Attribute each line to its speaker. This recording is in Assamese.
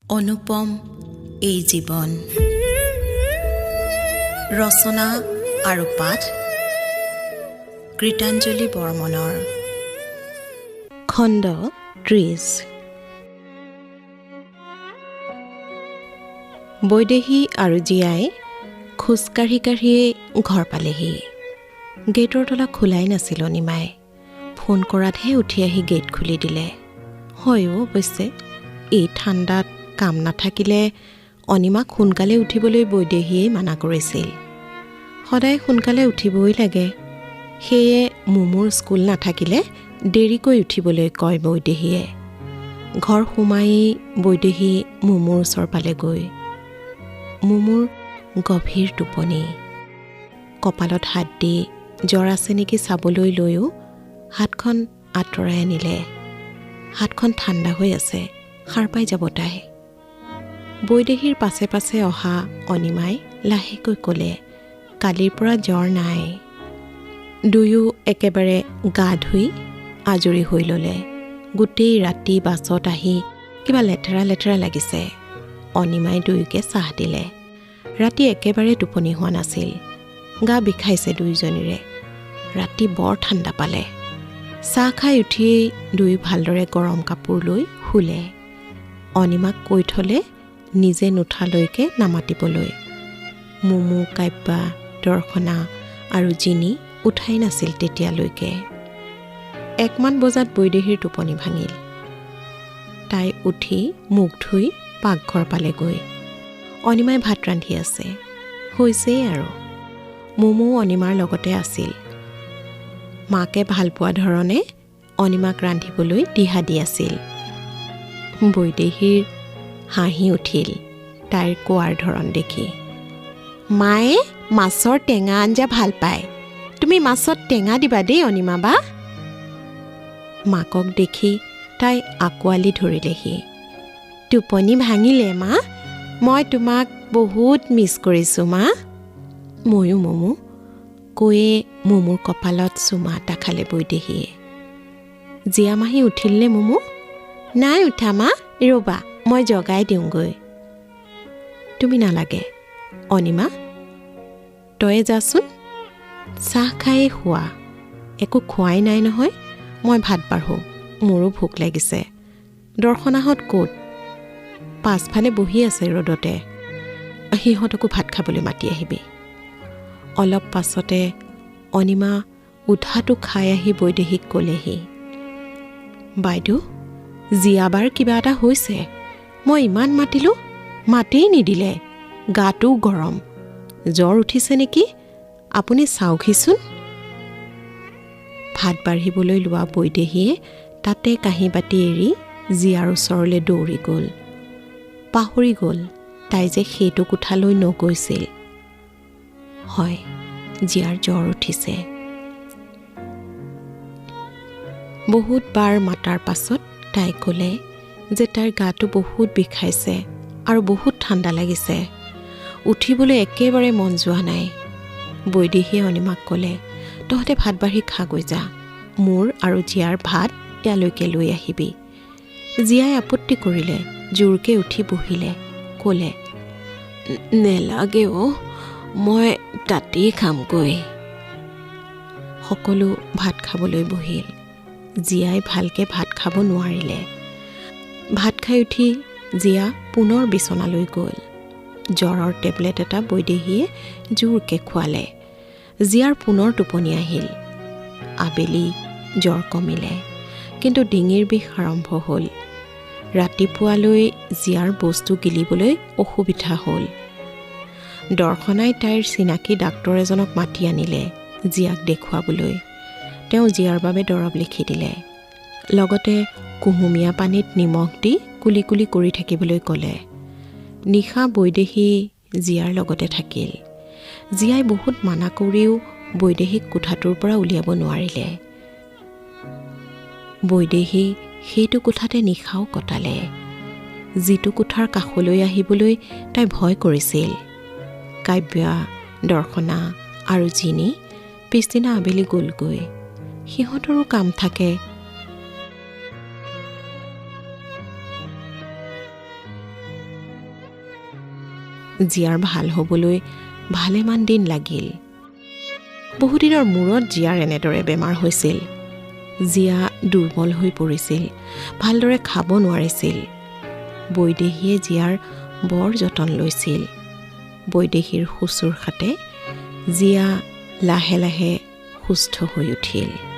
Speaker 1: অনুপম এই জীৱন। ৰচনা আৰু পাঠ কৃতাঞ্জলি বৰ্মনৰ। খণ্ড 30। বৈদেহী আৰু জীয়াই খোজকাঢ়ি কাঢ়িয়েই ঘৰ পালেহি। গেটৰ তলা খোলাই নাছিল অনিমাই। ফোন কৰাতহে উঠি আহি গেট খুলি দিলে। হয়ো অৱশ্যে এই ঠাণ্ডাত কাম নাথাকিলে অনিমাক সোনকালে উঠিবলৈ বৈদেহীয়ে মানা কৰিছিল। সদায় সোনকালে উঠিবই লাগে, সেয়ে মুমুৰ স্কুল নাথাকিলে দেৰিকৈ উঠিবলৈ কয় বৈদেহীয়ে। ঘৰ সোমায়েই বৈদেহী মুমুৰ ওচৰ পালেগৈ। মুমুৰ গভীৰ টোপনি। কপালত হাত দি জ্বৰ আছে নেকি চাবলৈ লৈও হাতখন আঁতৰাই আনিলে। হাতখন ঠাণ্ডা হৈ আছে, সাৰ পাই যাব তাই। বৈদেহীৰ পাছে পাছে অহা অনিমাই লাহেকৈ ক'লে, কালিৰ পৰা জ্বৰ নাই। দুয়ো একেবাৰে গা ধুই আজৰি হৈ ল'লে। গোটেই ৰাতি বাছত আহি কিবা লেতেৰা লেতেৰা লাগিছে। অনিমাই দুয়োকে চাহ দিলে। ৰাতি একেবাৰে টোপনি হোৱা নাছিল। গা বিষাইছে দুয়োজনীৰে। ৰাতি বৰ ঠাণ্ডা পালে। চাহ খাই উঠিয়েই দুয়ো ভালদৰে গৰম কাপোৰ লৈ শুলে। অনিমাক কৈ থ'লে নিজে নুঠালৈকে নামাতিবলৈ। মুমু, কাব্যা, দৰ্শনা আৰু জিনি উঠাই নাছিল তেতিয়ালৈকে। 1 মান বজাত বৈদেহীৰ টোপনি ভাঙিল। তাই উঠি মুখ ধুই পাকঘৰ পালেগৈ। অনিমাই ভাত ৰান্ধি আছে। হৈছেই আৰু। মুমু অনিমাৰ লগতে আছিল। মাকে ভালপোৱা ধৰণে অনিমাক ৰান্ধিবলৈ দিহা দি আছিল। বৈদেহীৰ হাঁহি উঠিল তাইৰ কোৱাৰ ধৰণ দেখি। মায়ে মাছৰ টেঙা আঞ্জা ভাল পায়, তুমি মাছত টেঙা দিবা দেই অনিমা বা। মাকক দেখি তাই আঁকোৱালি ধৰিলেহি। টোপনি ভাঙিলে মা, মই তোমাক বহুত মিছ কৰিছোঁ মা। ময়ো মুমু, কৈয়ে মুমুৰ কপালত চুমা এটা খালে বৈদেহীয়ে। জীয়া মাহী উঠিলনে মুমু? নাই উঠা মা, ৰ'বা মই জগাই দিওঁগৈ। তুমি নালাগে অনিমা, তয়ে যাচোন। চাহ খায়েই শোৱা, একো খোৱাই নাই নহয়। মই ভাত বাঢ়োঁ, মোৰো ভোক লাগিছে। দৰ্শনাহঁত ক'ত? পাছফালে বহি আছে ৰ'দতে। সিহঁতকো ভাত খাবলৈ মাতি আহিবি। অলপ পাছতে অনিমা উধাটো খাই আহি বৈদেহীক ক'লেহি, বাইদেউ, জীয়াবাৰ কিবা এটা হৈছে। মই ইমান মাতিলোঁ, মাতেই নিদিলে। গাটোও গৰম, জ্বৰ উঠিছে নেকি? আপুনি চাওকহিচোন। ভাত বাঢ়িবলৈ লোৱা বৈদেহীয়ে তাতে কাঁহী বাতি এৰি জীয়াৰ ওচৰলৈ দৌৰি গ'ল। পাহৰি গ'ল তাই যে সেইটো কোঠালৈ নগৈছিল। হয়, জীয়াৰ জ্বৰ উঠিছে। বহুতবাৰ মাতাৰ পাছত তাই ক'লে যে তাইৰ গাটো বহুত বিষাইছে আৰু বহুত ঠাণ্ডা লাগিছে। উঠিবলৈ একেবাৰে মন যোৱা নাই। বৈদেহীয়ে অনিমাক ক'লে, তহঁতে ভাত বাঢ়ি খাগৈ যা, মোৰ আৰু জীয়াৰ ভাত ইয়ালৈকে লৈ আহিবি। জীয়াই আপত্তি কৰিলে, জোৰকে উঠি বহিলে। ক'লে, নেলাগে অ', মই তাতেই খামগৈ। সকলো ভাত খাবলৈ বহিল। জীয়াই ভালকৈ ভাত খাব নোৱাৰিলে। ভাত খাই উঠি জীয়া পুনৰ বিচনালৈ গ'ল। জ্বৰৰ টেবলেট এটা বৈদেহীয়ে জোৰকৈ খোৱালে। জীয়াৰ পুনৰ টোপনি আহিল। আবেলি জ্বৰ কমিলে, কিন্তু ডিঙিৰ বিষ আৰম্ভ হ'ল। ৰাতিপুৱালৈ জীয়াৰ বস্তু গিলিবলৈ অসুবিধা হ'ল। দৰ্শনাই তাইৰ চিনাকি ডাক্তৰ এজনক মাতি আনিলে জীয়াক দেখুৱাবলৈ। তেওঁ জীয়াৰ বাবে দৰৱ লিখি দিলে। লগতে কুহুমীয়া পানীত নিমখ দি কুলি কুলি কৰি থাকিবলৈ ক'লে। নিশা বৈদেহী জীয়াৰ লগতে থাকিল। জীয়াই বহুত মানা কৰিও বৈদেহীক কোঠাটোৰ পৰা উলিয়াব নোৱাৰিলে। বৈদেহী সেইটো কোঠাতে নিশাও কটালে। যিটো কোঠাৰ কাষলৈ আহিবলৈ তাই ভয় কৰিছিল। কাব্যা, দৰ্শনা আৰু জিনি পিছদিনা আবেলি গ'লগৈ। সিহঁতৰো কাম থাকে। জীয়াৰ ভাল হ'বলৈ ভালেমান দিন লাগিল। বহুদিনৰ মূৰত জীয়াৰ এনেদৰে বেমাৰ হৈছিল। জীয়া দুৰ্বল হৈ পৰিছিল, ভালদৰে খাব নোৱাৰিছিল। বৈদেহীয়ে জীয়াৰ বৰ যতন লৈছিল। বৈদেহীৰ শুশ্ৰূষাতে জীয়া লাহে লাহে সুস্থ হৈ উঠিল।